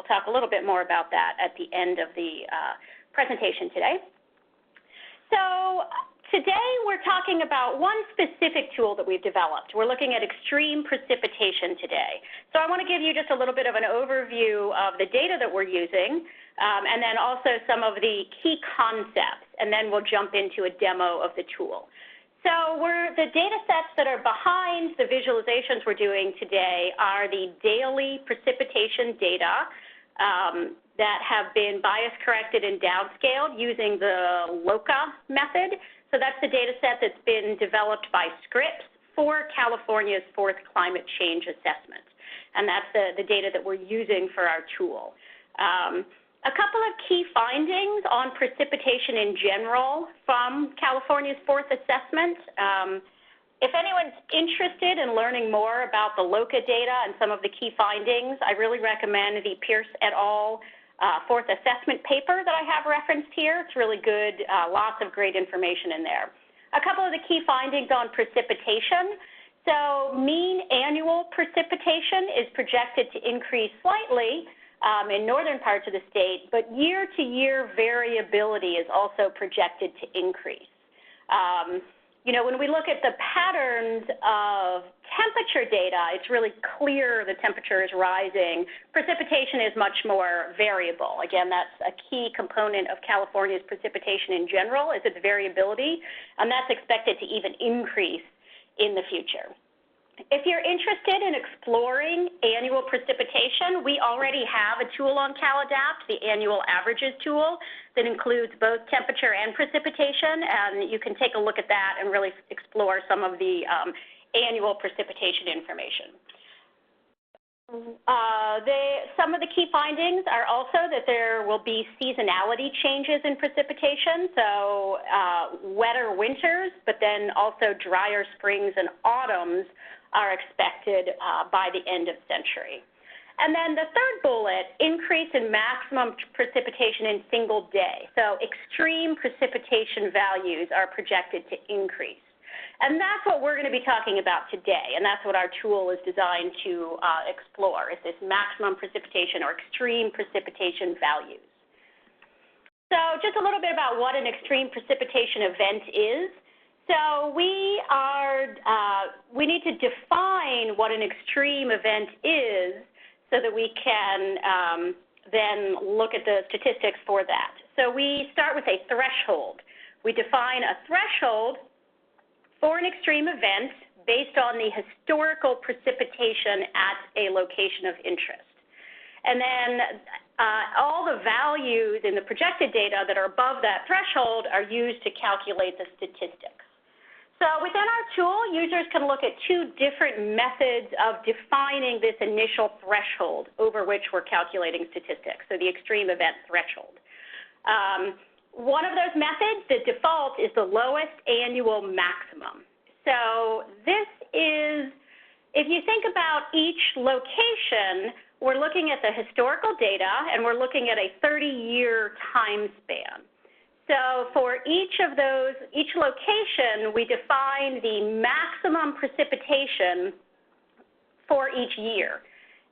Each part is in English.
we'll talk a little bit more about that at the end of the presentation today. So today we're talking about one specific tool that we've developed. We're looking at extreme precipitation today. So I want to give you just a little bit of an overview of the data that we're using, and then also some of the key concepts, and then we'll jump into a demo of the tool. So the data sets that are behind the visualizations we're doing today are the daily precipitation data that have been bias-corrected and downscaled using the LOCA method. So that's the data set that's been developed by Scripps for California's fourth climate change assessment. And that's the data that we're using for our tool. A couple of key findings on precipitation in general from California's fourth assessment. If anyone's interested in learning more about the LOCA data and some of the key findings, I really recommend the Pierce et al. Fourth assessment paper that I have referenced here. It's really good, lots of great information in there. A couple of the key findings on precipitation. So mean annual precipitation is projected to increase slightly in northern parts of the state, but year-to-year variability is also projected to increase. You know, when we look at the patterns of temperature data, it's really clear the temperature is rising. Precipitation is much more variable. Again, that's a key component of California's precipitation in general, is its variability, and that's expected to even increase in the future. If you're interested in exploring annual precipitation, we already have a tool on CalAdapt, the Annual Averages tool, that includes both temperature and precipitation, and you can take a look at that and really explore some of the annual precipitation information. Some of the key findings are also that there will be seasonality changes in precipitation, so wetter winters, but then also drier springs and autumns are expected by the end of century. And then the third bullet, increase in maximum precipitation in single day. So extreme precipitation values are projected to increase. And that's what we're going to be talking about today, and that's what our tool is designed to explore, is this maximum precipitation or extreme precipitation values. So just a little bit about what an extreme precipitation event is. So we need to define what an extreme event is so that we can then look at the statistics for that. So we start with a threshold. We define a threshold for an extreme event based on the historical precipitation at a location of interest. And then all the values in the projected data that are above that threshold are used to calculate the statistics. So within our tool, users can look at two different methods of defining this initial threshold over which we're calculating statistics, so the extreme event threshold. One of those methods, the default, is the lowest annual maximum. So this is, if you think about each location, we're looking at the historical data, and we're looking at a 30-year time span. So for each of those, each location, we define the maximum precipitation for each year.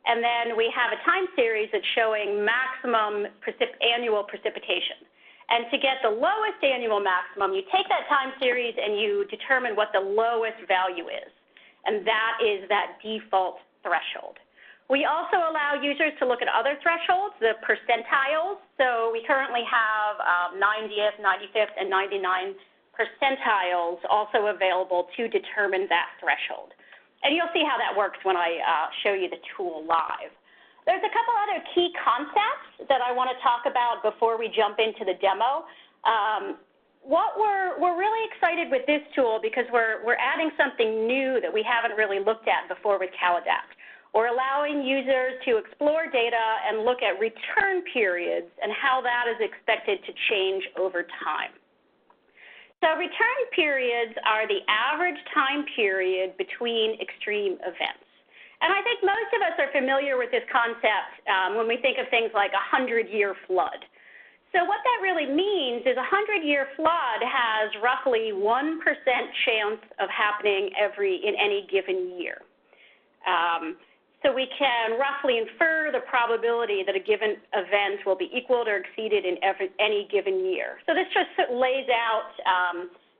And then we have a time series that's showing maximum annual precipitation. And to get the lowest annual maximum, you take that time series and you determine what the lowest value is. And that is that default threshold. We also allow users to look at other thresholds, the percentiles. So we currently have 90th, 95th, and 99 percentiles also available to determine that threshold. And you'll see how that works when I show you the tool live. There's a couple other key concepts that I want to talk about before we jump into the demo. We're really excited with this tool because we're adding something new that we haven't really looked at before with CalAdapt. We're allowing users to explore data and look at return periods and how that is expected to change over time. So return periods are the average time period between extreme events. And I think most of us are familiar with this concept when we think of things like a 100-year flood. So what that really means is a 100-year flood has roughly 1% chance of happening in any given year. so we can roughly infer the probability that a given event will be equaled or exceeded in any given year. So this just lays out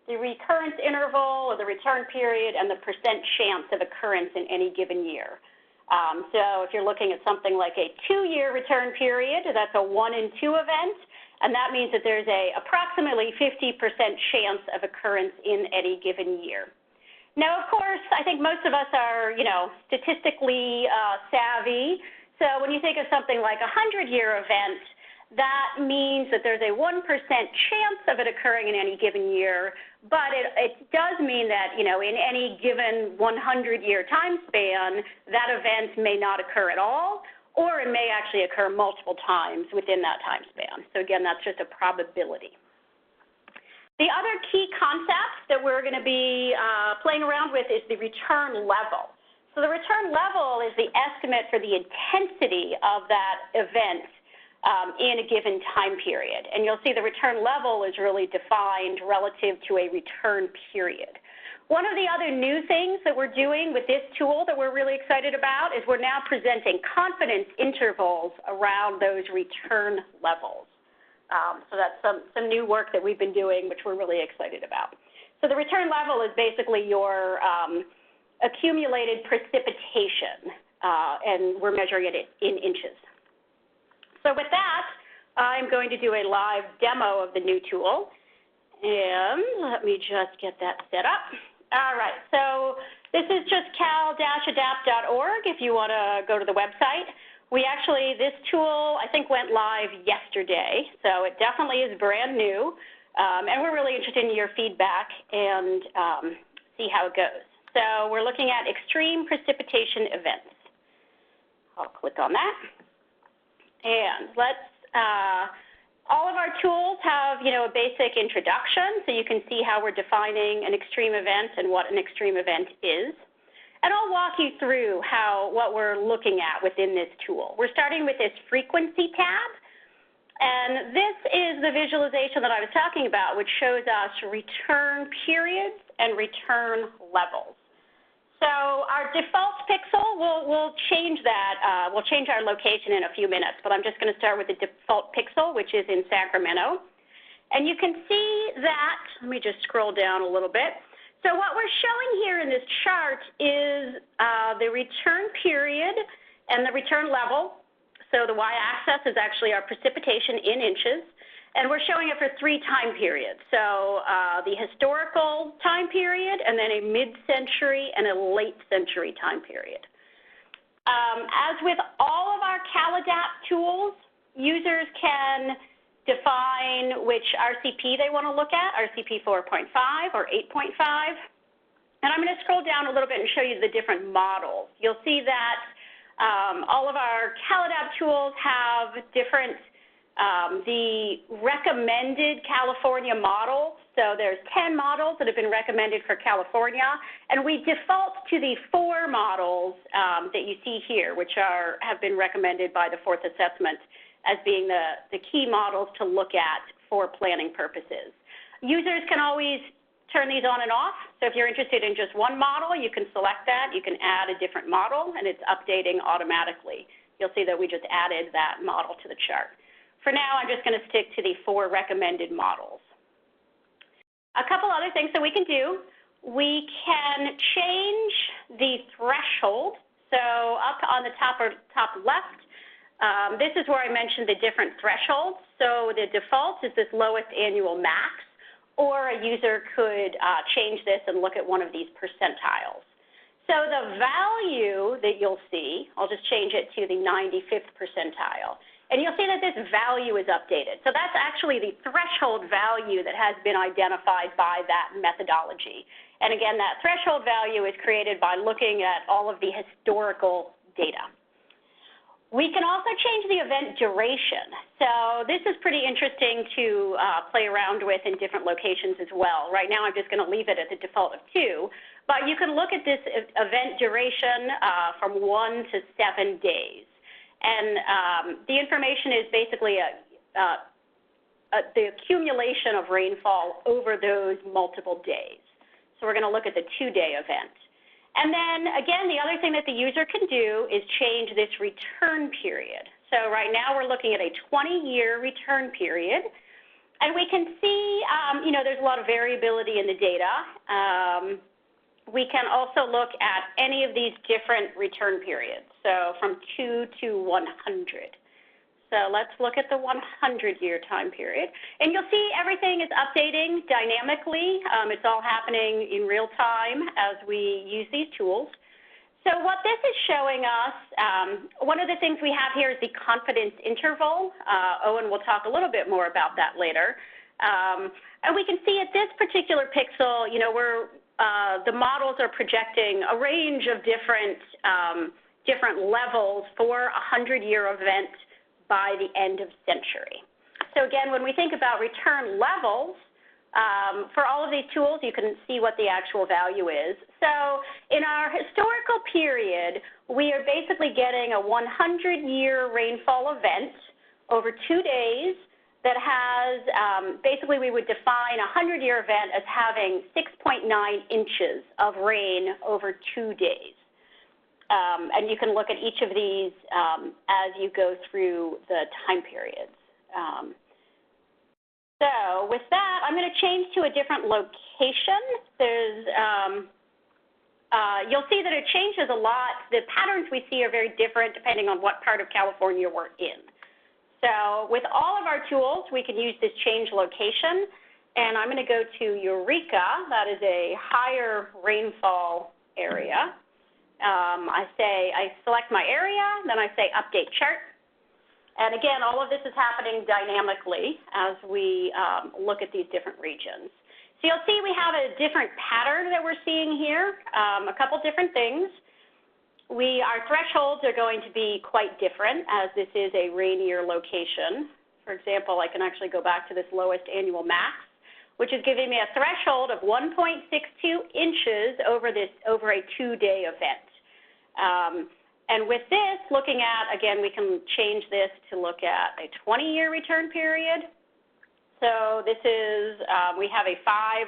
the recurrence interval or the return period and the percent chance of occurrence in any given year. So if you're looking at something like a 2-year return period, that's a 1 in 2 event, and that means that there's a approximately 50% chance of occurrence in any given year. Now, of course, I think most of us are, statistically savvy. So when you think of something like a 100-year event, that means that there's a 1% chance of it occurring in any given year, but it does mean that, in any given 100-year time span, that event may not occur at all, or it may actually occur multiple times within that time span. So again, that's just a probability. The other key concept that we're going to be playing around with is the return level. So the return level is the estimate for the intensity of that event in a given time period. And you'll see the return level is really defined relative to a return period. One of the other new things that we're doing with this tool that we're really excited about is we're now presenting confidence intervals around those return levels. So that's some new work that we've been doing, which we're really excited about. So the return level is basically your accumulated precipitation, and we're measuring it in inches. So with that, I'm going to do a live demo of the new tool. And let me just get that set up. All right, so this is just cal-adapt.org if you want to go to the website. This tool, I think, went live yesterday, so it definitely is brand new, and we're really interested in your feedback and see how it goes. So we're looking at extreme precipitation events. I'll click on that, and all of our tools have, a basic introduction, so you can see how we're defining an extreme event and what an extreme event is. And I'll walk you through what we're looking at within this tool. We're starting with this frequency tab, and this is the visualization that I was talking about, which shows us return periods and return levels. So our default pixel, we'll change that. We'll change our location in a few minutes, but I'm just going to start with the default pixel, which is in Sacramento. And you can see that, let me just scroll down a little bit. So what we're showing here in this chart is the return period and the return level. So the y-axis is actually our precipitation in inches, and we're showing it for 3 time periods. So the historical time period, and then a mid-century and a late-century time period. As with all of our CalAdapt tools, users can define which RCP they want to look at, RCP 4.5 or 8.5. And I'm going to scroll down a little bit and show you the different models. You'll see that all of our CalAdapt tools have different, the recommended California models. So there's 10 models that have been recommended for California, and we default to the 4 models that you see here, which have been recommended by the 4th assessment as being the key models to look at for planning purposes. Users can always turn these on and off. So if you're interested in just one model, you can select that. You can add a different model, and it's updating automatically. You'll see that we just added that model to the chart. For now, I'm just going to stick to the 4 recommended models. A couple other things that we can do. We can change the threshold. So up on the top left, this is where I mentioned the different thresholds. So the default is this lowest annual max, or a user could change this and look at one of these percentiles. So the value that you'll see, I'll just change it to the 95th percentile. And you'll see that this value is updated. So that's actually the threshold value that has been identified by that methodology. And again, that threshold value is created by looking at all of the historical data. We can also change the event duration. So this is pretty interesting to play around with in different locations as well. Right now, I'm just going to leave it at the default of 2. But you can look at this event duration from 1 to 7 days. And the information is basically the accumulation of rainfall over those multiple days. So we're going to look at the 2-day event. And then, again, the other thing that the user can do is change this return period. So right now we're looking at a 20-year return period. And we can see, there's a lot of variability in the data. We can also look at any of these different return periods, so from 2 to 100. So let's look at the 100-year time period. And you'll see everything is updating dynamically. It's all happening in real time as we use these tools. So what this is showing us, one of the things we have here is the confidence interval. Owen will talk a little bit more about that later. And we can see at this particular pixel, the models are projecting a range of different levels for a 100-year event by the end of century. So again, when we think about return levels, for all of these tools, you can see what the actual value is. So in our historical period, we are basically getting a 100-year rainfall event over 2 days that has, basically we would define a 100-year event as having 6.9 inches of rain over 2 days. And you can look at each of these as you go through the time periods. So with that, I'm going to change to a different location. You'll see that it changes a lot. The patterns we see are very different depending on what part of California we're in. So with all of our tools, we can use this change location. And I'm going to go to Eureka. That is a higher rainfall area. I select my area, then I say Update Chart. And again, all of this is happening dynamically as we look at these different regions. So you'll see we have a different pattern that we're seeing here, a couple different things. Our thresholds are going to be quite different as this is a rainier location. For example, I can actually go back to this lowest annual max, which is giving me a threshold of 1.62 inches over a 2-day event. And with this, looking at, again, we can change this to look at a 20-year return period. So this is, we have a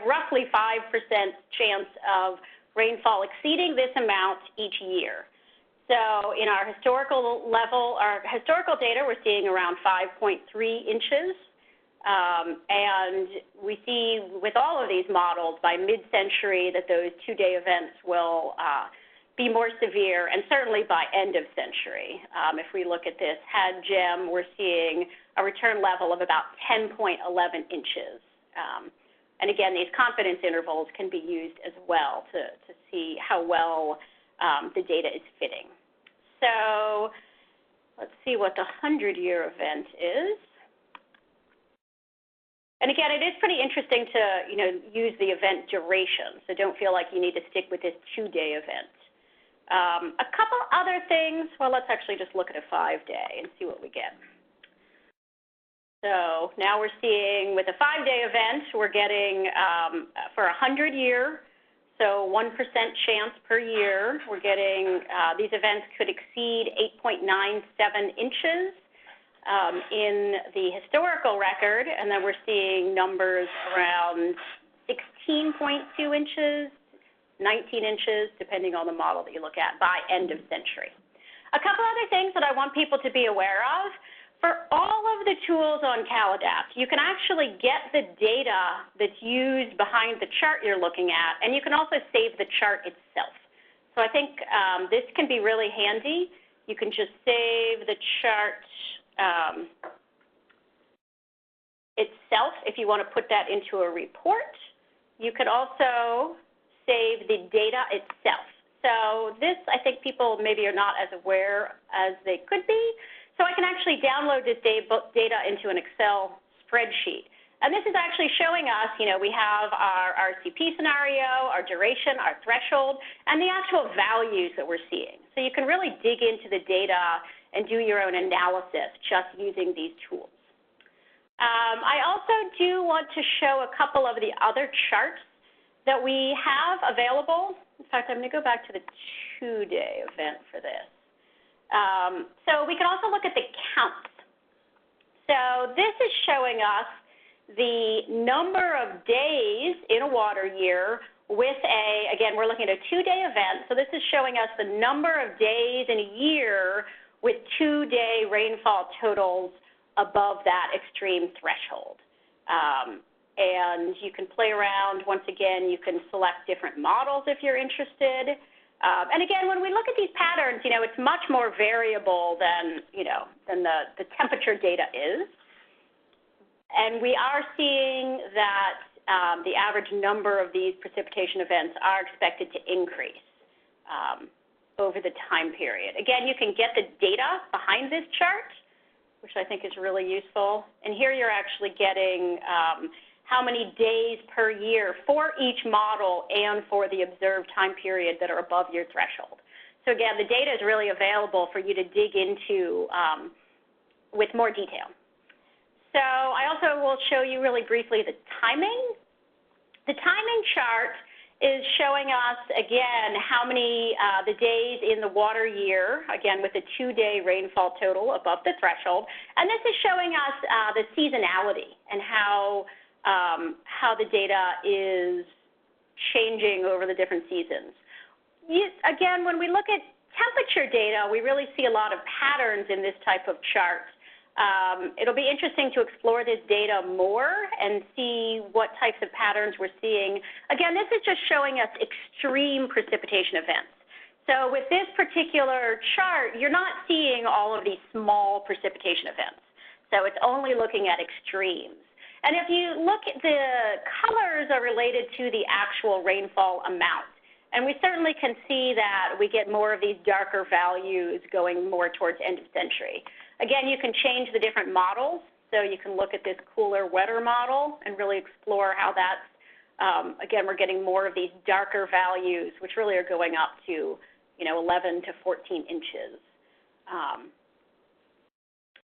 roughly 5% chance of rainfall exceeding this amount each year. So in our historical data, we're seeing around 5.3 inches. And we see with all of these models by mid-century that those 2-day events will be more severe, and certainly by end of century. If we look at this HAD-GEM, we're seeing a return level of about 10.11 inches. And again, these confidence intervals can be used as well to see how well the data is fitting. So let's see what the 100-year event is. And again, it is pretty interesting to use the event duration, so don't feel like you need to stick with this 2-day event. A couple other things, well, let's actually just look at a 5-day and see what we get. So now we're seeing with a 5-day event, we're getting for a 100-year, so 1% chance per year, we're getting, these events could exceed 8.97 inches in the historical record, and then we're seeing numbers around 16.2 inches, 19 inches, depending on the model that you look at, by end of century. A couple other things that I want people to be aware of. For all of the tools on CalAdapt, you can actually get the data that's used behind the chart you're looking at, and you can also save the chart itself. So I think this can be really handy. You can just save the chart itself if you want to put that into a report. You could also save the data itself. So this, I think people maybe are not as aware as they could be. So I can actually download this data into an Excel spreadsheet. And this is actually showing us, we have our RCP scenario, our duration, our threshold, and the actual values that we're seeing. So you can really dig into the data and do your own analysis just using these tools. I also do want to show a couple of the other charts that we have available. In fact, I'm going to go back to the 2-day event for this. So we can also look at the counts. So this is showing us the number of days in a water year with again, we're looking at a 2-day event. So this is showing us the number of days in a year with 2-day rainfall totals above that extreme threshold. And you can play around. Once again, you can select different models if you're interested. And again, when we look at these patterns, it's much more variable than, than the temperature data is. And we are seeing that the average number of these precipitation events are expected to increase over the time period. Again, you can get the data behind this chart, which I think is really useful. And here you're actually getting how many days per year for each model and for the observed time period that are above your threshold. So again, the data is really available for you to dig into with more detail. So I also will show you really briefly the timing. The timing chart is showing us, again, how many the days in the water year, again, with a 2-day rainfall total above the threshold. And this is showing us the seasonality and how the data is changing over the different seasons. Again, when we look at temperature data, we really see a lot of patterns in this type of chart. It'll be interesting to explore this data more and see what types of patterns we're seeing. Again, this is just showing us extreme precipitation events. So with this particular chart, you're not seeing all of these small precipitation events. So it's only looking at extremes. And if you look at the colors are related to the actual rainfall amount. And we certainly can see that we get more of these darker values going more towards end of century. Again, you can change the different models. So you can look at this cooler, wetter model and really explore how that's, again, we're getting more of these darker values, which really are going up to, 11 to 14 inches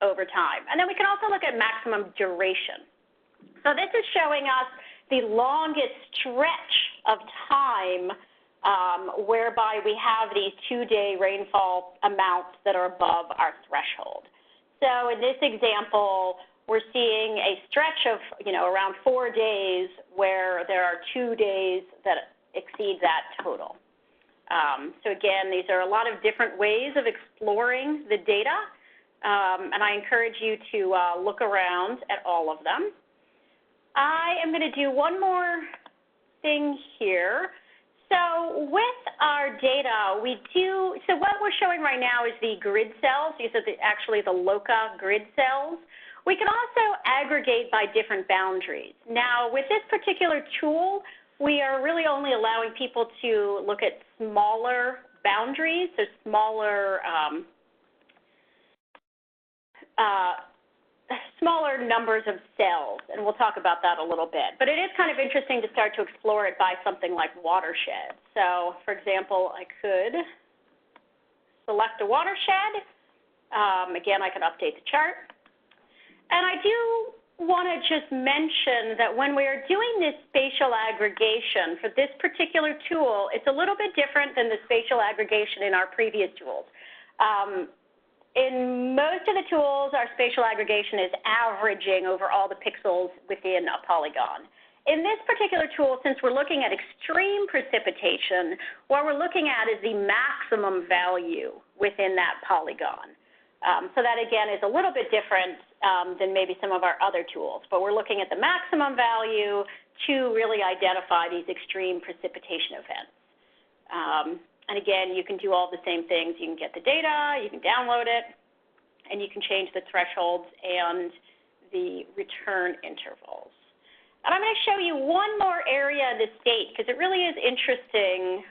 over time. And then we can also look at maximum duration. So this is showing us the longest stretch of time whereby we have these 2-day rainfall amounts that are above our threshold. So in this example, we're seeing a stretch of, around 4 days where there are 2 days that exceed that total. So again, these are a lot of different ways of exploring the data, and I encourage you to look around at all of them. I am going to do one more thing here. So with our data, so what we're showing right now is the grid cells. These are actually the LOCA grid cells. We can also aggregate by different boundaries. Now, with this particular tool, we are really only allowing people to look at smaller boundaries, so smaller numbers of cells, and we'll talk about that a little bit. But it is kind of interesting to start to explore it by something like watershed. So, for example, I could select a watershed. Again, I can update the chart. And I do want to just mention that when we are doing this spatial aggregation for this particular tool, it's a little bit different than the spatial aggregation in our previous tools. In most of the tools, our spatial aggregation is averaging over all the pixels within a polygon. In this particular tool, since we're looking at extreme precipitation, what we're looking at is the maximum value within that polygon. So that, again, is a little bit different than maybe some of our other tools. But we're looking at the maximum value to really identify these extreme precipitation events. And again, you can do all the same things. You can get the data, you can download it, and you can change the thresholds and the return intervals. And I'm going to show you one more area of the state because it really is interesting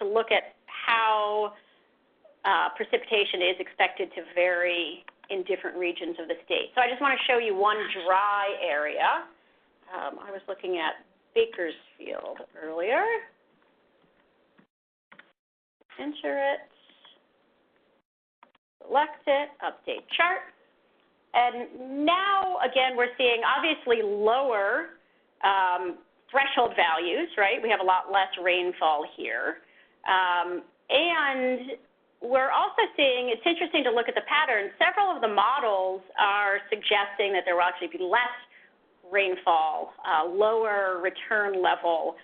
to look at how precipitation is expected to vary in different regions of the state. So I just want to show you one dry area. I was looking at Bakersfield earlier. Enter it, select it, update chart. And now, again, we're seeing obviously lower threshold values, right? We have a lot less rainfall here. And we're also seeing, it's interesting to look at the patterns. Several of the models are suggesting that there will actually be less rainfall, lower return level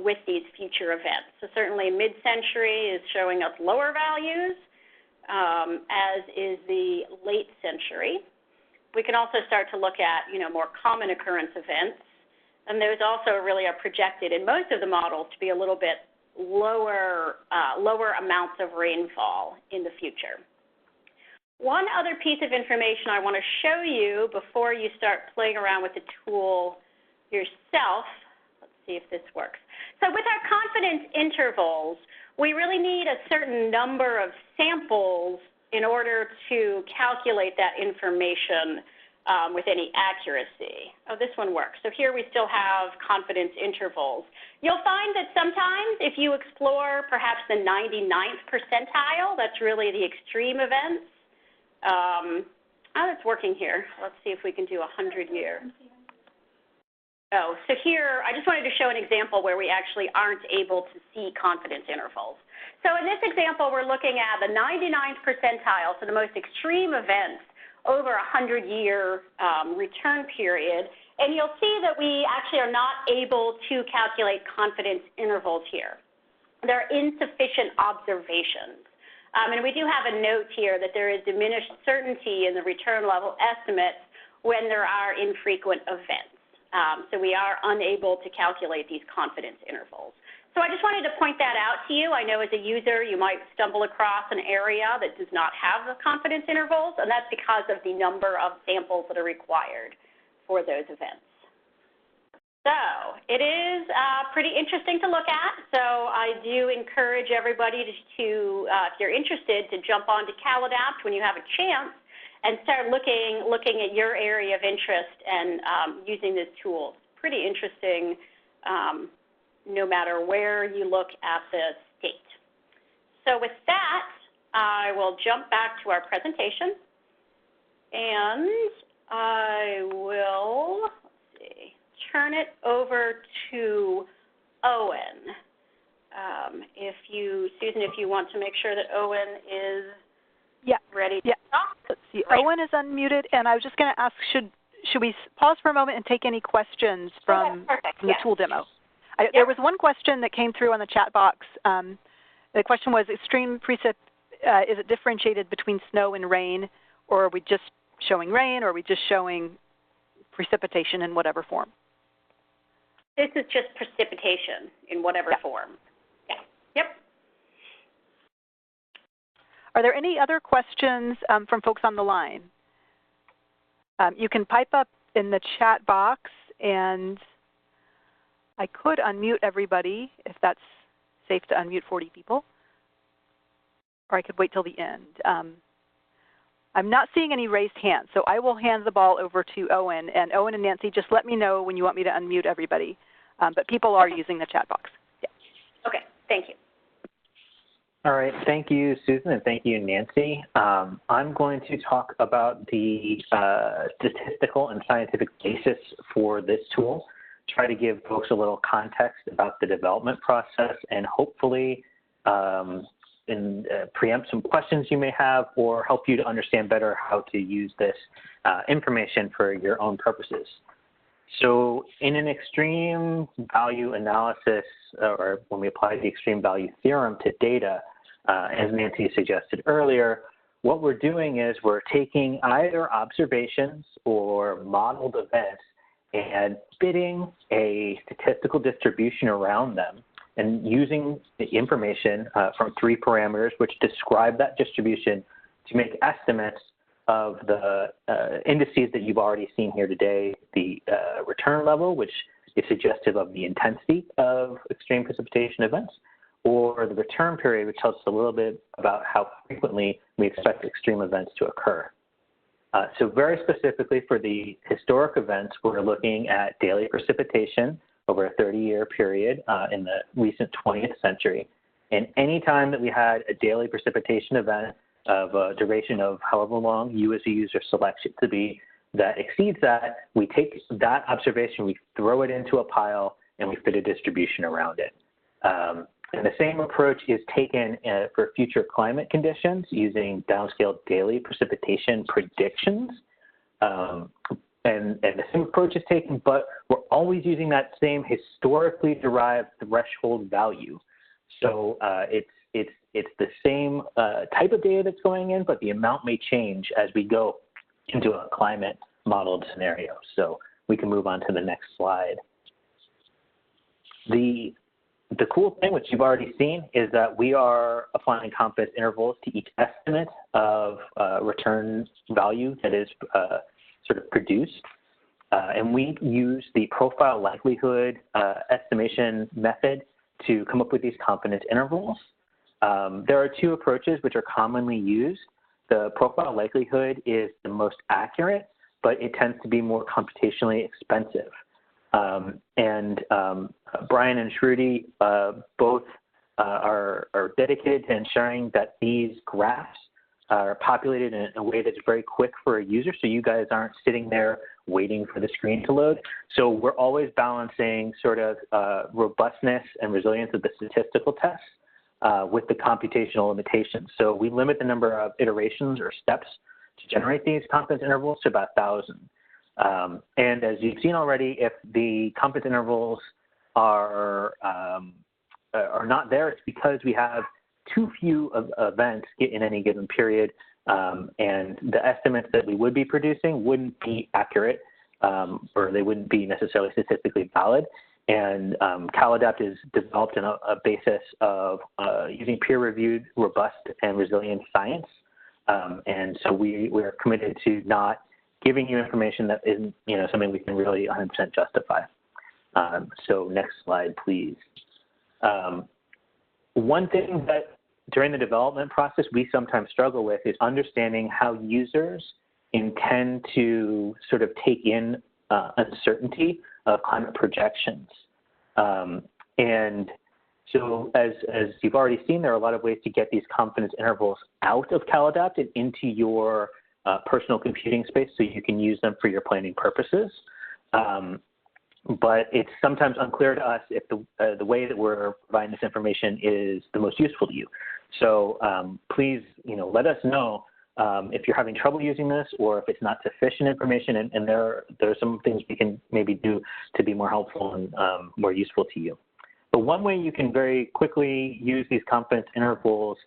with these future events. So certainly mid-century is showing us lower values, as is the late century. We can also start to look at, more common occurrence events, and those also really are projected in most of the models to be a little bit lower amounts of rainfall in the future. One other piece of information I want to show you before you start playing around with the tool yourself. Let's see if this works. So with our confidence intervals, we really need a certain number of samples in order to calculate that information with any accuracy. Oh, this one works. So here we still have confidence intervals. You'll find that sometimes if you explore perhaps the 99th percentile, that's really the extreme events. It's working here. Let's see if we can do 100-year. Oh, so here, I just wanted to show an example where we actually aren't able to see confidence intervals. So in this example, we're looking at the 99th percentile, so the most extreme events over a 100-year return period. And you'll see that we actually are not able to calculate confidence intervals here. There are insufficient observations. And we do have a note here that there is diminished certainty in the return level estimates when there are infrequent events. So we are unable to calculate these confidence intervals. So I just wanted to point that out to you. I know as a user you might stumble across an area that does not have the confidence intervals, and that's because of the number of samples that are required for those events. So it is pretty interesting to look at. So I do encourage everybody to if you're interested, to jump onto CalAdapt when you have a chance and start looking at your area of interest and using this tool. Pretty interesting no matter where you look at the state. So with that, I will jump back to our presentation, and I will, turn it over to Owen. Susan, if you want to make sure that Owen is ready to talk. Let's see. Great. Owen is unmuted, and I was just going to ask, should we pause for a moment and take any questions from the tool demo? There was one question that came through on the chat box. The question was, extreme precip, is it differentiated between snow and rain, or are we just showing rain, or are we just showing precipitation in whatever form? This is just precipitation in whatever form. Yeah. Yep. Are there any other questions from folks on the line? You can pipe up in the chat box, and I could unmute everybody if that's safe to unmute 40 people, or I could wait till the end. I'm not seeing any raised hands, so I will hand the ball over to Owen. And Owen and Nancy, just let me know when you want me to unmute everybody. But people are using the chat box. Yeah. Okay, thank you. All right, thank you, Susan, and thank you, Nancy. I'm going to talk about the statistical and scientific basis for this tool, try to give folks a little context about the development process, and hopefully preempt some questions you may have or help you to understand better how to use this information for your own purposes. So in an extreme value analysis, or when we apply the extreme value theorem to data, as Nancy suggested earlier, what we're doing is we're taking either observations or modeled events and fitting a statistical distribution around them and using the information from 3 parameters which describe that distribution to make estimates of the indices that you've already seen here today, the return level, which is suggestive of the intensity of extreme precipitation events, or the return period, which tells us a little bit about how frequently we expect extreme events to occur. So very specifically for the historic events, we're looking at daily precipitation over a 30-year period in the recent 20th century. And any time that we had a daily precipitation event of a duration of however long you as a user select it to be that exceeds that, we take that observation, we throw it into a pile, and we fit a distribution around it. And the same approach is taken for future climate conditions using downscaled daily precipitation predictions. and the same approach is taken, but we're always using that same historically derived threshold value. So it's the same type of data that's going in, but the amount may change as we go into a climate modeled scenario. So we can move on to the next slide. The cool thing, which you've already seen, is that we are applying confidence intervals to each estimate of return value that is sort of produced. And we use the profile likelihood estimation method to come up with these confidence intervals. There are two approaches which are commonly used. The profile likelihood is the most accurate, but it tends to be more computationally expensive. Brian and Shruti both are dedicated to ensuring that these graphs are populated in a way that's very quick for a user, so you guys aren't sitting there waiting for the screen to load. So we're always balancing sort of robustness and resilience of the statistical tests with the computational limitations. So we limit the number of iterations or steps to generate these confidence intervals to about 1,000. And as you've seen already, if the confidence intervals are not there, it's because we have too few events in any given period, and the estimates that we would be producing wouldn't be accurate, or they wouldn't be necessarily statistically valid. And CalAdapt is developed in a basis of using peer-reviewed, robust, and resilient science. And so we're committed to not giving you information that isn't, something we can really 100% justify. So next slide, please. One thing that during the development process we sometimes struggle with is understanding how users intend to sort of take in uncertainty of climate projections. And so as you've already seen, there are a lot of ways to get these confidence intervals out of CalAdapt and into your personal computing space so you can use them for your planning purposes. But it's sometimes unclear to us if the way that we're providing this information is the most useful to you. So please, let us know if you're having trouble using this or if it's not sufficient information, and there are some things we can maybe do to be more helpful and more useful to you. But one way you can very quickly use these confidence intervals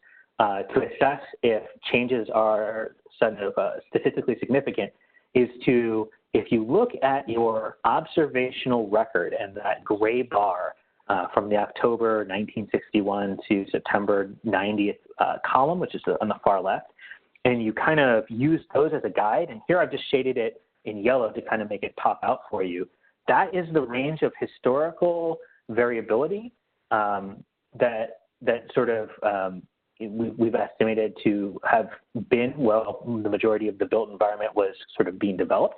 to assess if changes are sort of statistically significant is to, if you look at your observational record and that gray bar from the October 1961 to September 90th column, which is on the far left, and you kind of use those as a guide, and here I've just shaded it in yellow to kind of make it pop out for you. That is the range of historical variability that sort of we've estimated to have been, the majority of the built environment was sort of being developed.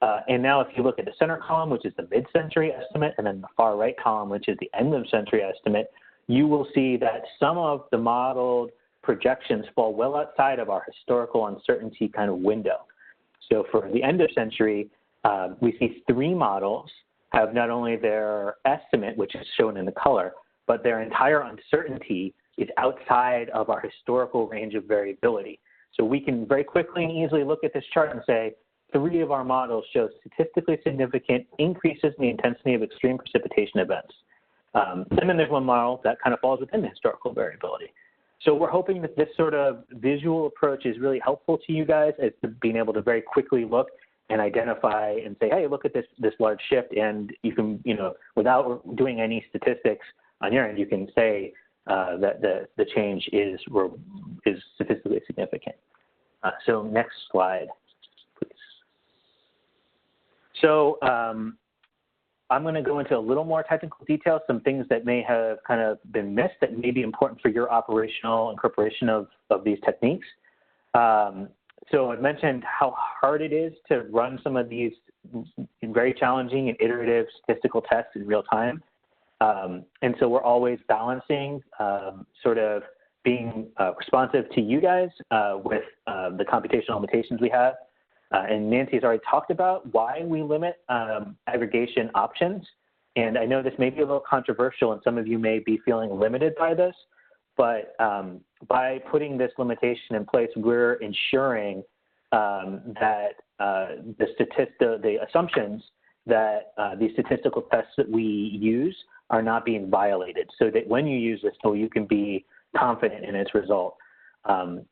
And now if you look at the center column, which is the mid-century estimate, and then the far right column, which is the end-of-century estimate, you will see that some of the modeled projections fall well outside of our historical uncertainty kind of window. So for the end of century, we see 3 models have not only their estimate, which is shown in the color, but their entire uncertainty is outside of our historical range of variability. So we can very quickly and easily look at this chart and say, 3 of our models show statistically significant increases in the intensity of extreme precipitation events. And then there's one model that kind of falls within the historical variability. So we're hoping that this sort of visual approach is really helpful to you guys as to being able to very quickly look and identify and say, hey, look at this large shift, and you can, without doing any statistics on your end, you can say that the change is statistically significant. So next slide, please. So I'm going to go into a little more technical detail, some things that may have kind of been missed that may be important for your operational incorporation of these techniques. So I mentioned how hard it is to run some of these very challenging and iterative statistical tests in real time. And so we're always balancing sort of being responsive to you guys with the computational limitations we have. And Nancy has already talked about why we limit aggregation options. And I know this may be a little controversial and some of you may be feeling limited by this, but by putting this limitation in place, we're ensuring that the assumptions that these statistical tests that we use are not being violated, so that when you use this tool, you can be confident in its result.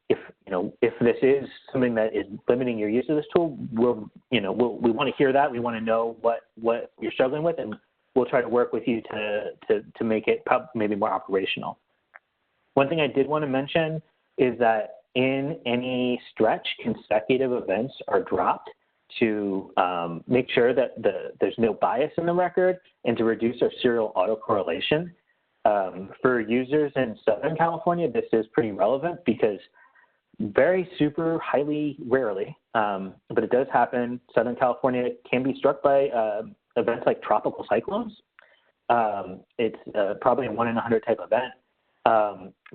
If this is something that is limiting your use of this tool, we want to hear that. We want to know what you're struggling with, and we'll try to work with you to make it maybe more operational. One thing I did want to mention is that in any stretch, consecutive events are dropped to make sure that there's no bias in the record and to reduce our serial autocorrelation. For users in Southern California, this is pretty relevant because very super highly rarely, but it does happen, Southern California can be struck by events like tropical cyclones. It's probably a 1 in 100 type event.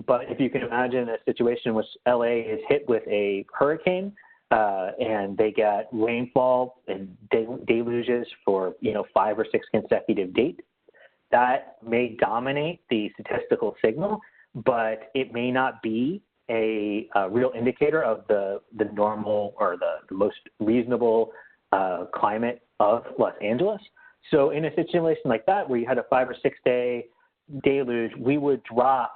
But if you can imagine a situation in which LA is hit with a hurricane and they get rainfall and deluges for 5 or 6 consecutive days, that may dominate the statistical signal, but it may not be a real indicator of the normal or the most reasonable climate of Los Angeles. So in a situation like that, where you had a 5 or 6 day deluge, we would drop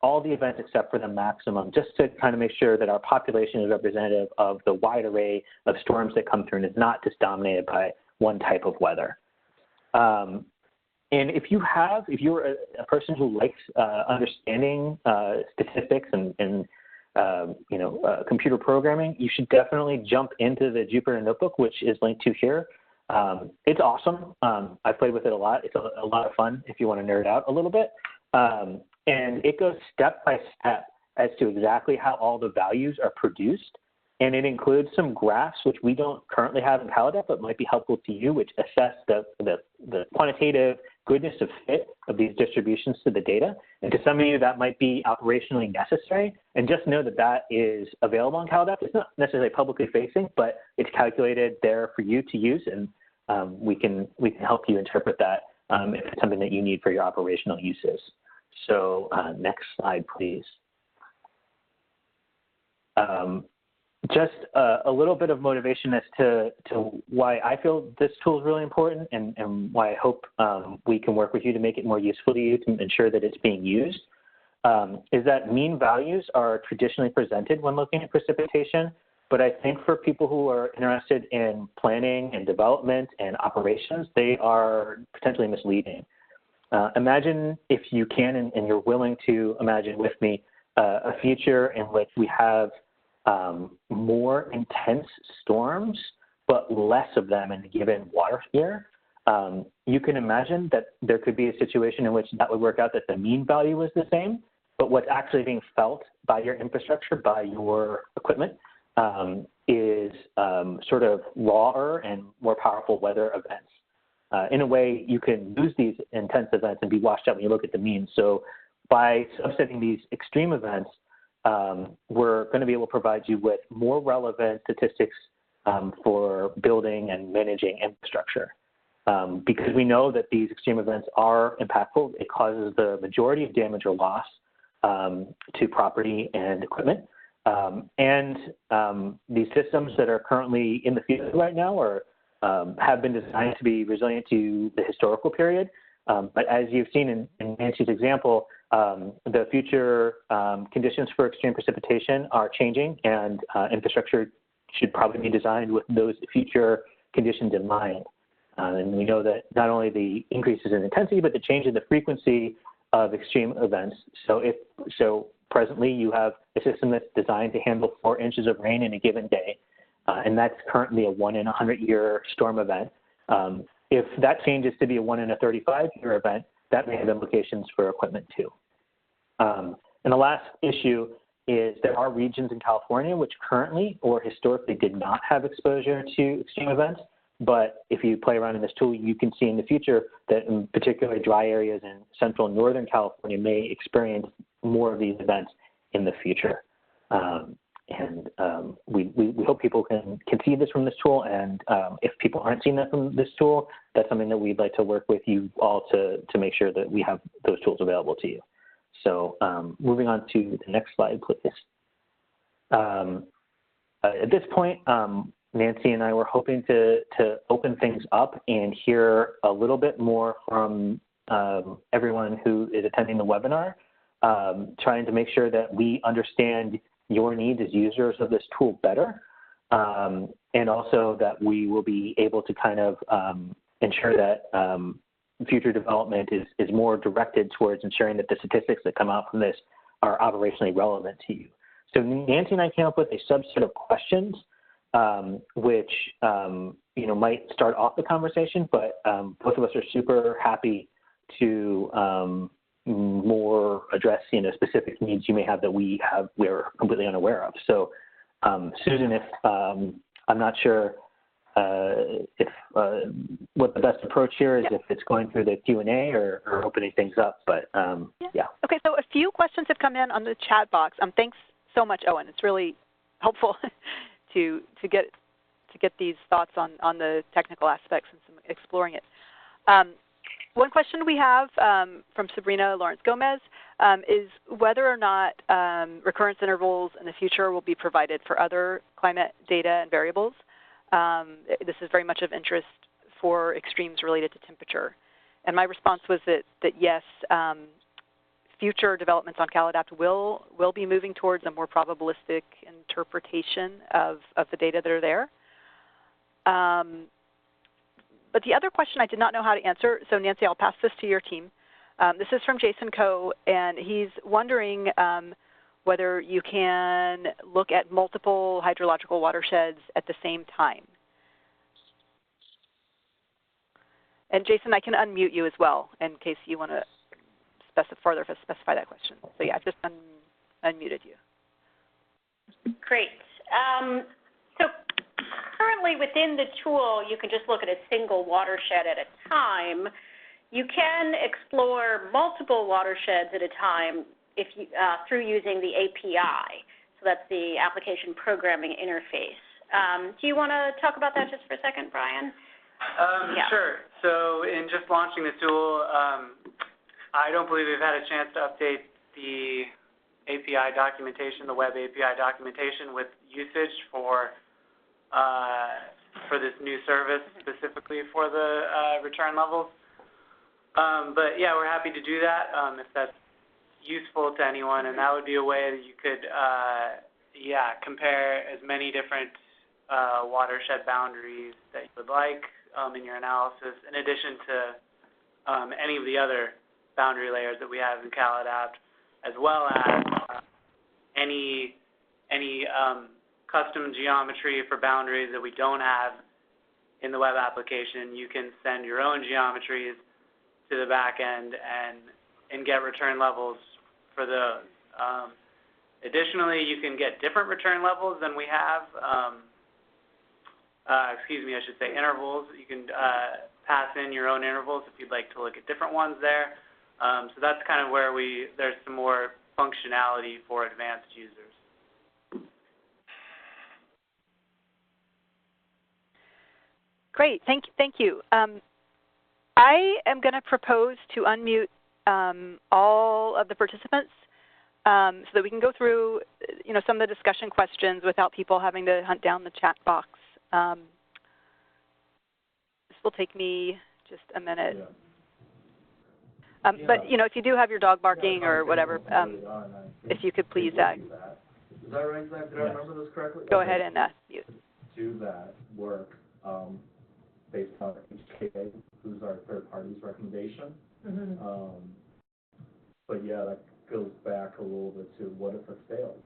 all the events except for the maximum, just to kind of make sure that our population is representative of the wide array of storms that come through and is not just dominated by one type of weather. And if you're a person who likes understanding statistics and computer programming, you should definitely jump into the Jupyter Notebook, which is linked to here. It's awesome. I've played with it a lot. It's a lot of fun if you want to nerd out a little bit. And it goes step by step as to exactly how all the values are produced. And it includes some graphs, which we don't currently have in PowerDeck, but might be helpful to you, which assess the quantitative goodness of fit of these distributions to the data. And to some of you, that might be operationally necessary. And just know that that is available on PowerDeck. It's not necessarily publicly facing, but it's calculated there for you to use. And we can help you interpret that if it's something that you need for your operational uses. So next slide, please. Just a little bit of motivation as to why I feel this tool is really important and why I hope we can work with you to make it more useful to you to ensure that it's being used, is that mean values are traditionally presented when looking at precipitation, but I think for people who are interested in planning and development and operations, they are potentially misleading. Imagine, if you can and you're willing to imagine with me, a future in which we have more intense storms, but less of them in a given water year. You can imagine that there could be a situation in which that would work out that the mean value was the same, but what's actually being felt by your infrastructure, by your equipment, is sort of rawer and more powerful weather events. In a way, you can lose these intense events and be washed out when you look at the mean. So by subsetting these extreme events, we're going to be able to provide you with more relevant statistics for building and managing infrastructure. Because we know that these extreme events are impactful. It causes the majority of damage or loss to property and equipment. And these systems that are currently in the field right now have been designed to be resilient to the historical period. But as you've seen in Nancy's example, the future conditions for extreme precipitation are changing, and infrastructure should probably be designed with those future conditions in mind. And we know that not only the increases in intensity, but the change in the frequency of extreme events. So presently you have a system that's designed to handle 4 inches of rain in a given day, and that's currently a 1 in 100 year storm event. If that changes to be a 1 in a 35 year event, that may have implications for equipment too. And the last issue is there are regions in California which currently or historically did not have exposure to extreme events. But if you play around in this tool, you can see in the future that in particularly dry areas in central and northern California may experience more of these events in the future. We hope people can see this from this tool, and if people aren't seeing that from this tool, that's something that we'd like to work with you all to make sure that we have those tools available to you. So moving on to the next slide, please. At this point, Nancy and I were hoping to open things up and hear a little bit more from everyone who is attending the webinar, trying to make sure that we understand your needs as users of this tool better, and also that we will be able to kind of ensure that future development is more directed towards ensuring that the statistics that come out from this are operationally relevant to you. So Nancy and I came up with a subset of questions which might start off the conversation, but both of us are super happy to more address what needs you may have that we're completely unaware of. So Susan, if I'm not sure what the best approach here is, if it's going through the Q&A or opening things up, but yeah. Okay, so a few questions have come in on the chat box. Thanks so much, Owen. It's really helpful to get these thoughts on the technical aspects and some exploring it. One question we have from Sabrina Lawrence Gomez is whether or not recurrence intervals in the future will be provided for other climate data and variables. This is very much of interest for extremes related to temperature. And my response was that yes, future developments on CalAdapt will be moving towards a more probabilistic interpretation of the data that are there. But the other question I did not know how to answer, so Nancy, I'll pass this to your team. This is from Jason Coe, and he's wondering whether you can look at multiple hydrological watersheds at the same time. And Jason, I can unmute you as well in case you want to further specify that question. So yeah, I've just unmuted you. Great. So currently within the tool, you can just look at a single watershed at a time. You can explore multiple watersheds at a time if you, through using the API. So that's the Application Programming Interface. Do you want to talk about that just for a second, Brian? Yeah. Sure. So in just launching the tool, I don't believe we've had a chance to update the API documentation, the web API documentation with usage for this new service specifically for the return levels. But yeah, we're happy to do that if that's useful to anyone, and that would be a way that you could, compare as many different watershed boundaries that you would like in your analysis, in addition to any of the other boundary layers that we have in CalAdapt, as well as any custom geometry for boundaries that we don't have in the web application. You can send your own geometries to the back end and get return levels for those. Additionally, you can get different return levels than we have. Intervals. You can pass in your own intervals if you'd like to look at different ones there. So that's kind of where there's some more functionality for advanced users. Great, thank you. I am going to propose to unmute all of the participants so that we can go through, some of the discussion questions without people having to hunt down the chat box. This will take me just a minute. Yeah. But if you do have your dog barking or whatever, if you could please. Is that right, Zach? Did I remember this correctly? Go ahead and mute. Do that work based on HKA, who's our third party's recommendation. Mm-hmm. But yeah, that goes back a little bit to what if it fails?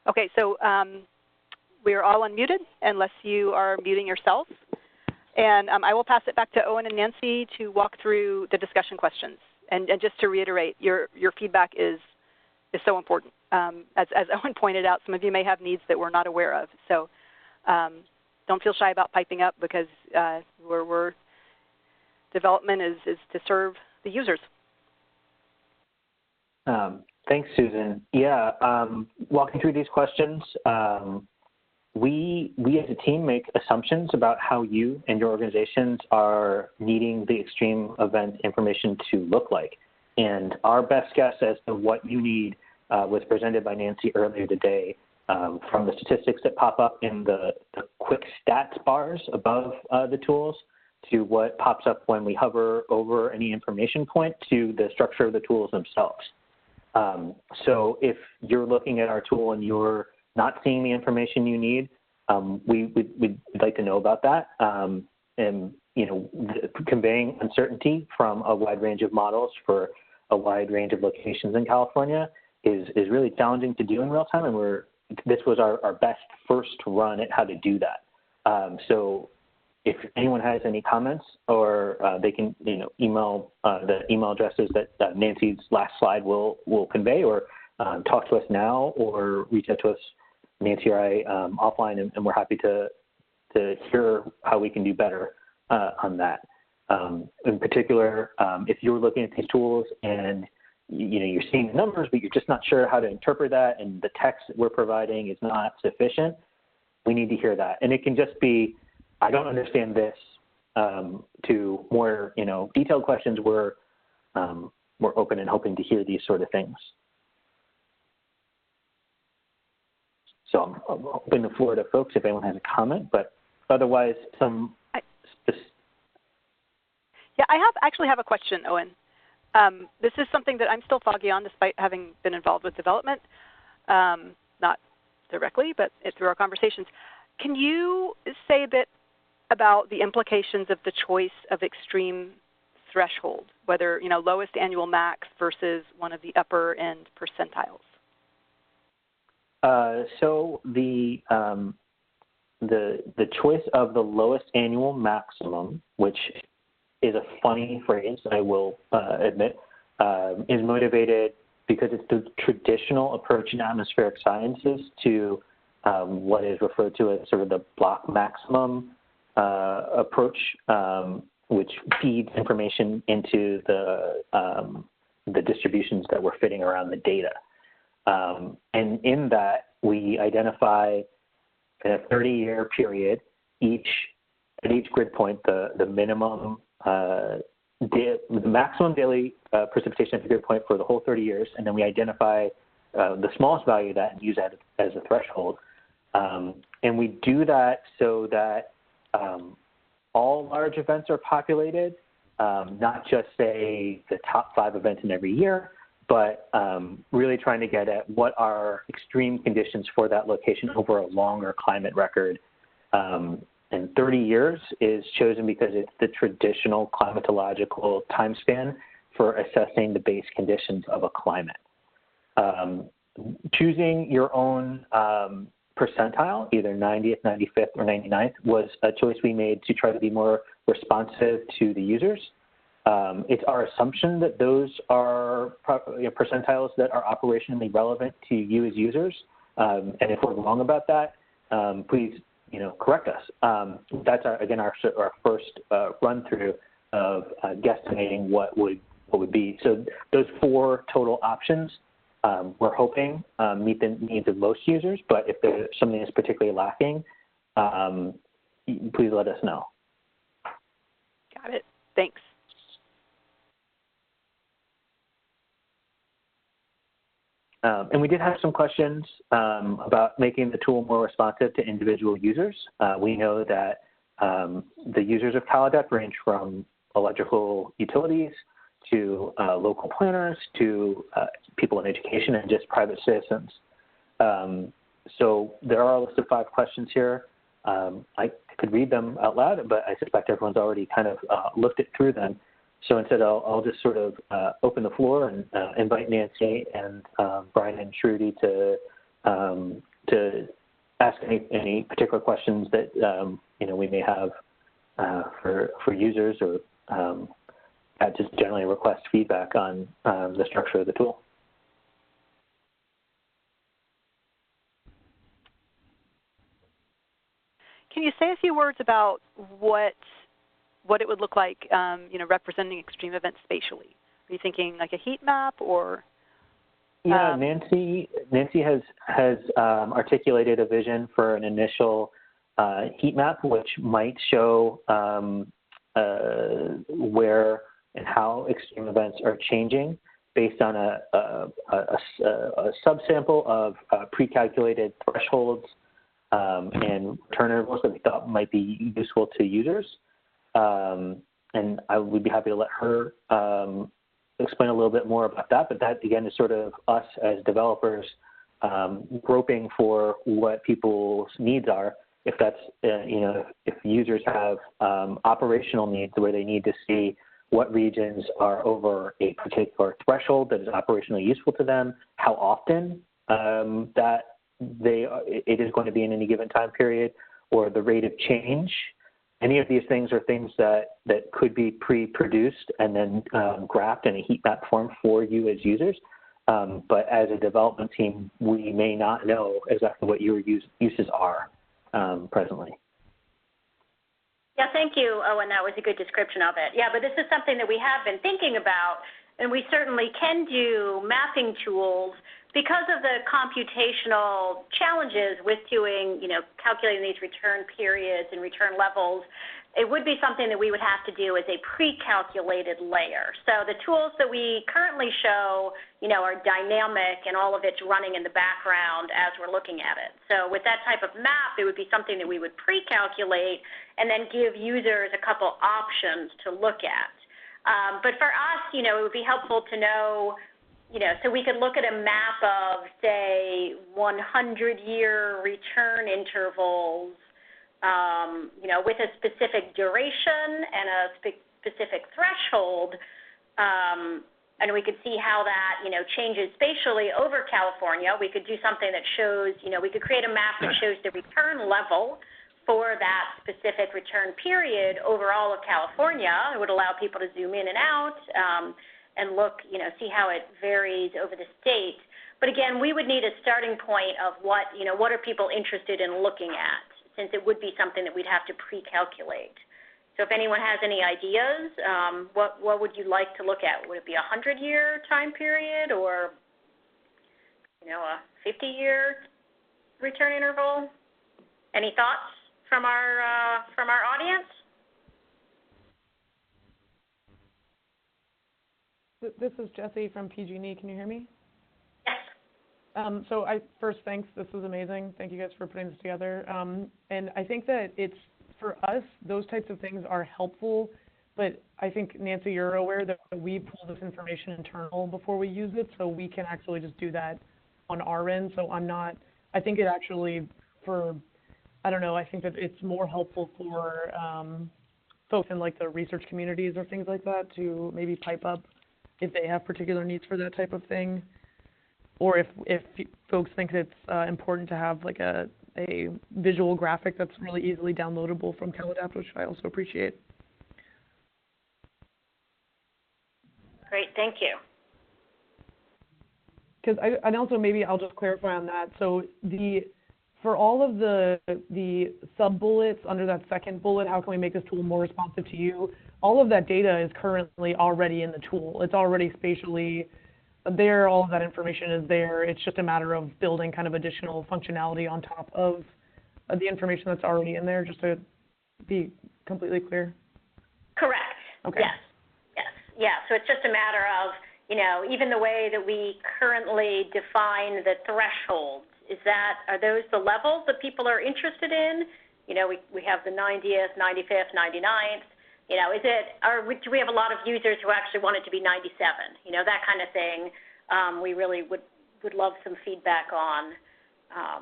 Okay, so we are all unmuted unless you are muting yourself. And I will pass it back to Owen and Nancy to walk through the discussion questions. And just to reiterate, your feedback is so important. As Owen pointed out, some of you may have needs that we're not aware of. So don't feel shy about piping up because development is to serve the users. Thanks, Susan. Yeah, walking through these questions, we as a team make assumptions about how you and your organizations are needing the extreme event information to look like. And our best guess as to what you need was presented by Nancy earlier today from the statistics that pop up in the quick stats bars above the tools to what pops up when we hover over any information point to the structure of the tools themselves. So if you're looking at our tool and you're not seeing the information you need, we'd like to know about that. And, you know, conveying uncertainty from a wide range of models for a wide range of locations in California is really challenging to do in real time, and this was our best first run at how to do that. So if anyone has any comments, or they can email the email addresses that Nancy's last slide will convey, or talk to us now, or reach out to us, Nancy or I, offline, and we're happy to hear how we can do better on that. In particular, if you're looking at these tools and you're seeing the numbers, but you're just not sure how to interpret that, and the text that we're providing is not sufficient, we need to hear that. And it can just be, I don't understand this, to more detailed questions. We're open and hoping to hear these sort of things. So I'm opening the floor to folks if anyone has a comment, but otherwise Yeah, I actually have a question, Owen. This is something that I'm still foggy on despite having been involved with development, not directly, but through our conversations. Can you say a bit about the implications of the choice of extreme threshold, whether lowest annual max versus one of the upper end percentiles? So the choice of the lowest annual maximum, which is a funny phrase, I will admit, is motivated because it's the traditional approach in atmospheric sciences to what is referred to as sort of the block maximum approach, which feeds information into the distributions that we're fitting around the data. And in that, we identify in a 30-year period, at each grid point, the minimum, the maximum daily precipitation at the grid point for the whole 30 years, and then we identify the smallest value of that and use that as a threshold. And we do that so that all large events are populated, not just, say, the top 5 events in every year, but really trying to get at what are extreme conditions for that location over a longer climate record. And 30 years is chosen because it's the traditional climatological time span for assessing the base conditions of a climate. Choosing your own percentile, either 90th, 95th, or 99th, was a choice we made to try to be more responsive to the users. It's our assumption that those are percentiles that are operationally relevant to you as users. And if we're wrong about that, please correct us. That's our first run through of guesstimating what would be. So those 4 total options, we're hoping meet the needs of most users. But if there's something that's particularly lacking, please let us know. Got it. Thanks. And we did have some questions about making the tool more responsive to individual users. We know that the users of CalAdapt range from electrical utilities to local planners to people in education and just private citizens. So there are a list of 5 questions here. I could read them out loud, but I suspect everyone's already kind of looked through them. So instead, I'll just sort of open the floor and invite Nancy and Brian and Shruti to ask any particular questions that we may have for users, or just generally request feedback on the structure of the tool. Can you say a few words about what it would look like, representing extreme events spatially? Are you thinking like a heat map, or? Yeah, Nancy has articulated a vision for an initial heat map, which might show where and how extreme events are changing based on a subsample of pre-calculated thresholds and return intervals that we thought might be useful to users. And I would be happy to let her explain a little bit more about that. But that, again, is sort of us as developers groping for what people's needs are. If that's, if users have operational needs where they need to see what regions are over a particular threshold that is operationally useful to them, how often that it is going to be in any given time period, or the rate of change. Any of these things are things that could be pre-produced and then graphed in a heat map form for you as users. But as a development team, we may not know exactly what your uses are presently. Yeah, thank you, Owen. That was a good description of it. Yeah, but this is something that we have been thinking about, and we certainly can do mapping tools because of the computational challenges with doing, calculating these return periods and return levels. It would be something that we would have to do as a pre-calculated layer. So the tools that we currently show, are dynamic and all of it's running in the background as we're looking at it. So with that type of map, it would be something that we would pre-calculate and then give users a couple options to look at. But for us, it would be helpful to know, so we could look at a map of, say, 100-year return intervals, with a specific duration and a specific threshold, and we could see how that, changes spatially over California. We could do something that shows, we could create a map that shows the return level for that specific return period over all of California. It would allow people to zoom in and out and look, see how it varies over the state. But again, we would need a starting point of what are people interested in looking at, since it would be something that we'd have to pre-calculate. So if anyone has any ideas, what would you like to look at? Would it be a 100-year time period, or a 50-year return interval? Any thoughts from our audience? This is Jessie from PG&E. Can you hear me? Yes. So first, thanks. This was amazing. Thank you guys for putting this together. And I think that for us, those types of things are helpful, but I think, Nancy, you're aware that we pull this information internal before we use it, so we can actually just do that on our end. So I think it actually, I think that it's more helpful for folks in like the research communities or things like that to maybe pipe up if they have particular needs for that type of thing, or if folks think it's important to have like a visual graphic that's really easily downloadable from CalAdapt, which I also appreciate. Great, thank you. Because and also maybe I'll just clarify on that. So for all of the sub-bullets under that second bullet, how can we make this tool more responsive to you? All of that data is currently already in the tool. It's already spatially there. All of that information is there. It's just a matter of building kind of additional functionality on top of the information that's already in there, just to be completely clear. Correct. Okay. Yes. Yeah, so it's just a matter of, even the way that we currently define the thresholds, are those the levels that people are interested in? We have the 90th, 95th, 99th. Do we have a lot of users who actually want it to be 97? That kind of thing. We really would love some feedback on.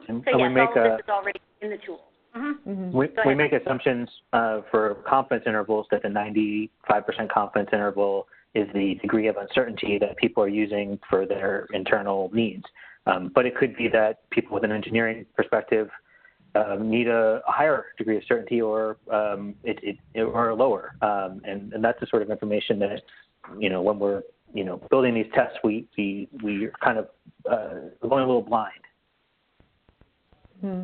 So yes, all of this is already in the tool. Mm-hmm. Mm-hmm. We make assumptions for confidence intervals that the 95% confidence interval is the degree of uncertainty that people are using for their internal needs. But it could be that people with an engineering perspective need a higher degree of certainty, or or lower, and that's the sort of information that when we're building these tests, we kind of going a little blind. Hmm.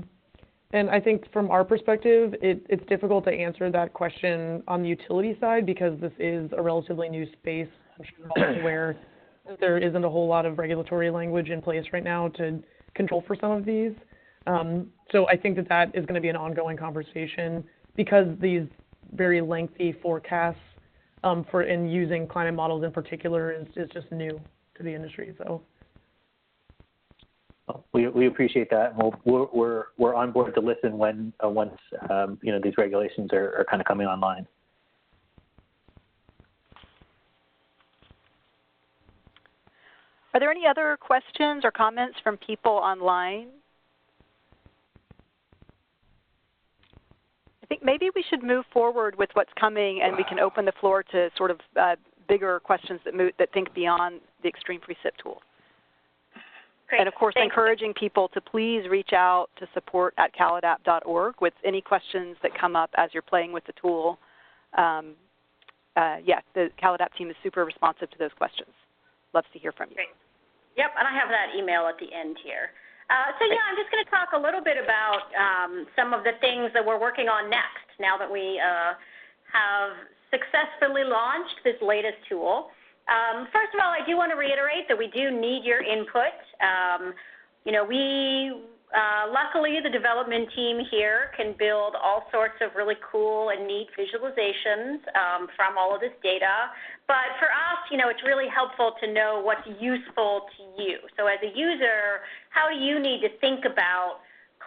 And I think from our perspective, it's difficult to answer that question on the utility side because this is a relatively new space. I'm sure you're all aware. there isn't a whole lot of regulatory language in place right now to control for some of these. So I think that is going to be an ongoing conversation because these very lengthy forecasts in using climate models in particular is just new to the industry. So we appreciate that. We're on board to listen once these regulations are kind of coming online. Are there any other questions or comments from people online? I think maybe we should move forward with what's coming, and we can open the floor to sort of bigger questions that think beyond the Extreme Precip tool. Great. And of course, Thanks. encouraging people to please reach out to support@caladapt.org with any questions that come up as you're playing with the tool. Yeah, the CalAdapt team is super responsive to those questions. Loves to hear from you. Great. Yep, and I have that email at the end here. So yeah, I'm just going to talk a little bit about some of the things that we're working on next now that we have successfully launched this latest tool. First of all, I do want to reiterate that we do need your input. Luckily, the development team here can build all sorts of really cool and neat visualizations from all of this data. But for us, it's really helpful to know what's useful to you. So as a user, how do you need to think about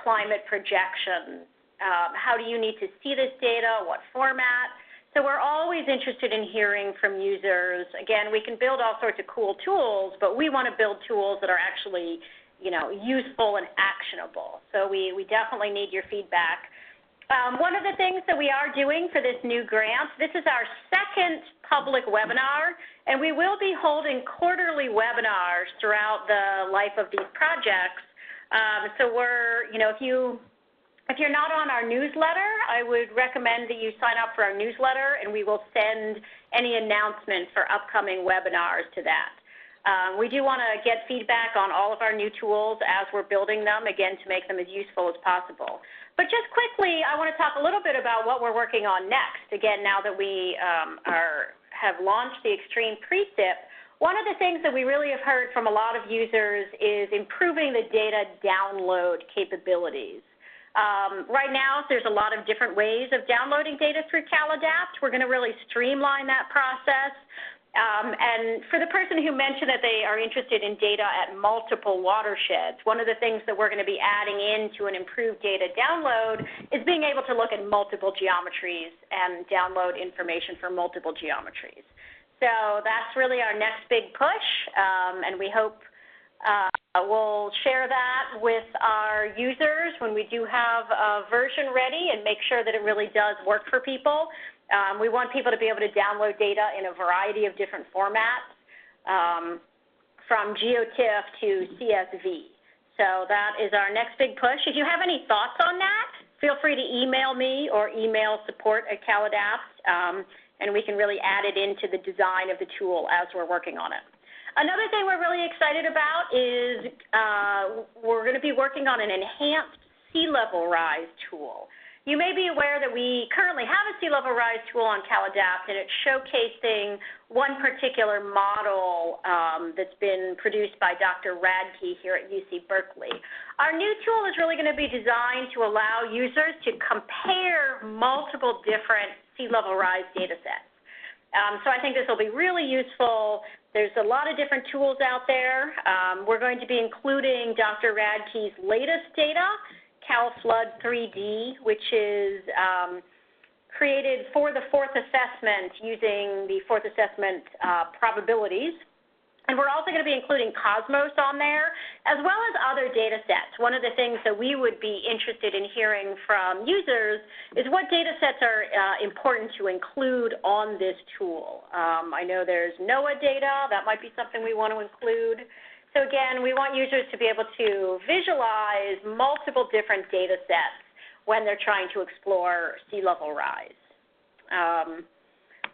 climate projections? How do you need to see this data? What format? So we're always interested in hearing from users. Again, we can build all sorts of cool tools, but we want to build tools that are actually useful and actionable. So we definitely need your feedback. One of the things that we are doing for this new grant, this is our second public webinar, and we will be holding quarterly webinars throughout the life of these projects. So if you're not on our newsletter, I would recommend that you sign up for our newsletter, and we will send any announcements for upcoming webinars to that. We do want to get feedback on all of our new tools as we're building them, again, to make them as useful as possible. But just quickly, I want to talk a little bit about what we're working on next. Again, now that we have launched the Extreme Precip, one of the things that we really have heard from a lot of users is improving the data download capabilities. Right now, there's a lot of different ways of downloading data through CalAdapt. We're going to really streamline that process. And for the person who mentioned that they are interested in data at multiple watersheds, one of the things that we're going to be adding into an improved data download is being able to look at multiple geometries and download information for multiple geometries. So that's really our next big push, and we hope we'll share that with our users when we do have a version ready and make sure that it really does work for people. We want people to be able to download data in a variety of different formats, from GeoTIFF to CSV. So that is our next big push. If you have any thoughts on that, feel free to email me or email support@CalAdapt, and we can really add it into the design of the tool as we're working on it. Another thing we're really excited about is we're going to be working on an enhanced sea level rise tool. You may be aware that we currently have a sea level rise tool on CalAdapt, and it's showcasing one particular model that's been produced by Dr. Radke here at UC Berkeley. Our new tool is really going to be designed to allow users to compare multiple different sea level rise data sets. So I think this will be really useful. There's a lot of different tools out there. We're going to be including Dr. Radke's latest data, CalFlood 3D, which is created for the fourth assessment using the fourth assessment probabilities. And we're also going to be including Cosmos on there, as well as other data sets. One of the things that we would be interested in hearing from users is what data sets are important to include on this tool. I know there's NOAA data. That might be something we want to include. So again, we want users to be able to visualize multiple different data sets when they're trying to explore sea level rise.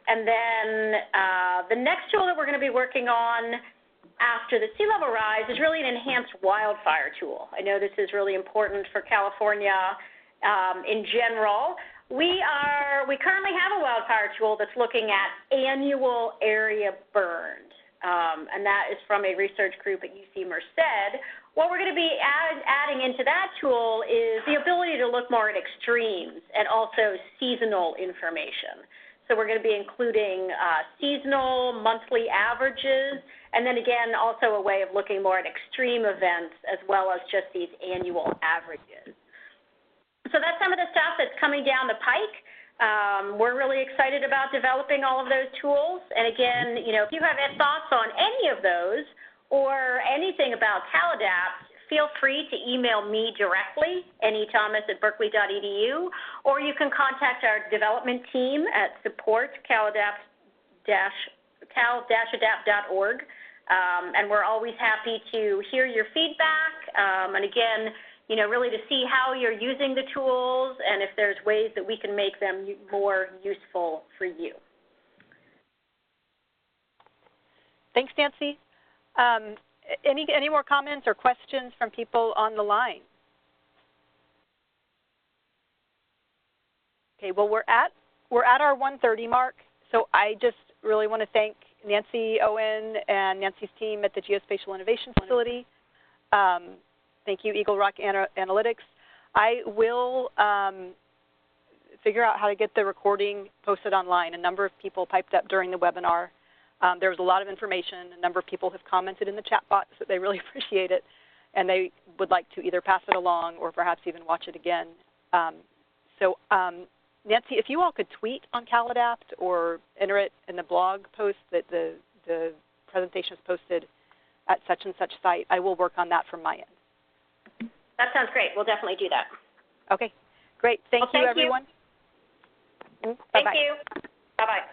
And then the next tool that we're going to be working on after the sea level rise is really an enhanced wildfire tool. I know this is really important for California in general. We currently have a wildfire tool that's looking at annual area burned. and that is from a research group at UC Merced. What we're going to be adding into that tool is the ability to look more at extremes and also seasonal information. So we're going to be including seasonal, monthly averages, and then again, also a way of looking more at extreme events as well as just these annual averages. So that's some of the stuff that's coming down the pike. We're really excited about developing all of those tools. And again, if you have thoughts on any of those or anything about CalAdapt, feel free to email me directly, nethomas@berkeley.edu, or you can contact our development team at support@cal-adapt.org. And we're always happy to hear your feedback. And again, really to see how you're using the tools and if there's ways that we can make them more useful for you. Thanks, Nancy. Any more comments or questions from people on the line? Okay, well, we're at our 1:30 mark, so I just really want to thank Nancy Owen and Nancy's team at the Geospatial Innovation Facility. Thank you, Eagle Rock Analytics. I will figure out how to get the recording posted online. A number of people piped up during the webinar. There was a lot of information. A number of people have commented in the chat box that they really appreciate it, and they would like to either pass it along or perhaps even watch it again. Nancy, if you all could tweet on CalAdapt or enter it in the blog post that the presentation is posted at such and such site, I will work on that from my end. That sounds great. We'll definitely do that. Okay, great. Thank you, everyone. Thank you. Bye-bye.